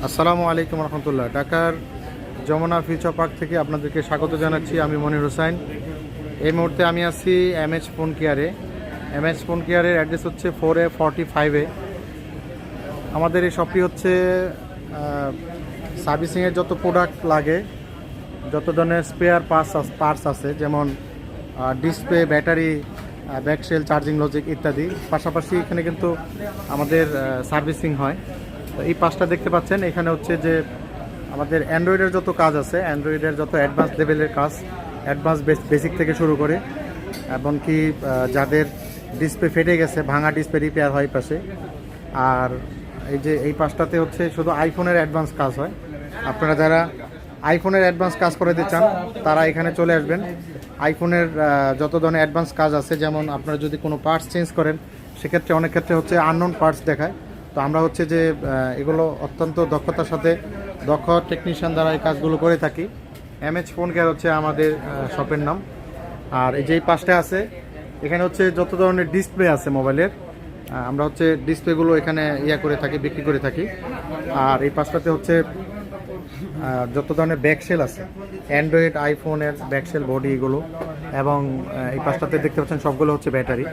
আসসালামু আলাইকুম রহমতুল্লাহ। ঢাকার যমুনা ফিউচার পার্ক থেকে আপনাদেরকে স্বাগত জানাচ্ছি। আমি মনির হোসাইন। এই মুহূর্তে আমি আছি এমএচ ফোন কেয়ারে। এমএচ ফোন কেয়ারের অ্যাড্রেস হচ্ছে 4A45-এ। আমাদের এই শপটি হচ্ছে সার্ভিসিংয়ের যত প্রোডাক্ট লাগে, যত ধরনের স্পেয়ার পার্টস আছে, যেমন display, battery, back shell, charging logic ইত্যাদি। পাশাপাশি এখানে কিন্তু আমাদের সার্ভিসিং হয়। তো এই পাশটা দেখতে পাচ্ছেন, এখানে হচ্ছে যে আমাদের অ্যান্ড্রয়েডের যত কাজ আছে, অ্যান্ড্রয়েডের যত অ্যাডভান্স লেভেলের কাজ, অ্যাডভান্স বেসিক থেকে শুরু করে এমনকি যাদের ডিসপ্লে ফেটে গেছে, ভাঙা ডিসপ্লে রিপেয়ার হয় পাশে। আর এই যে এই পাশটাতে হচ্ছে শুধু আইফোনের অ্যাডভান্স কাজ হয়। আপনারা যারা আইফোনের অ্যাডভান্স কাজ করাতে চান তারা এখানে চলে আসবেন। আইফোনের যত ধরনের অ্যাডভান্স কাজ আছে, যেমন আপনারা যদি কোনো পার্টস চেঞ্জ করেন, সেক্ষেত্রে অনেক ক্ষেত্রে হচ্ছে আননোন পার্টস দেখায়। তো আমরা হচ্ছে যে এগুলো অত্যন্ত দক্ষতার সাথে দক্ষ টেকনিশিয়ান দ্বারা এই কাজগুলো করে থাকি। এমএচ ফোন কেয়ার হচ্ছে আমাদের শপের নাম। আর এই যে এই পাশটা আছে, এখানে হচ্ছে যত ধরনের ডিসপ্লে আছে মোবাইলের, আমরা হচ্ছে ডিসপ্লেগুলো এখানে করে থাকি, বিক্রি করে থাকি। আর এই পাশটাতে হচ্ছে যত ধরনের ব্যাকসেল আছে, অ্যান্ড্রয়েড, আইফোনের ব্যাকসেল বডি এগুলো, এবং এই পাশটাতে দেখতে পাচ্ছেন সবগুলো হচ্ছে ব্যাটারি।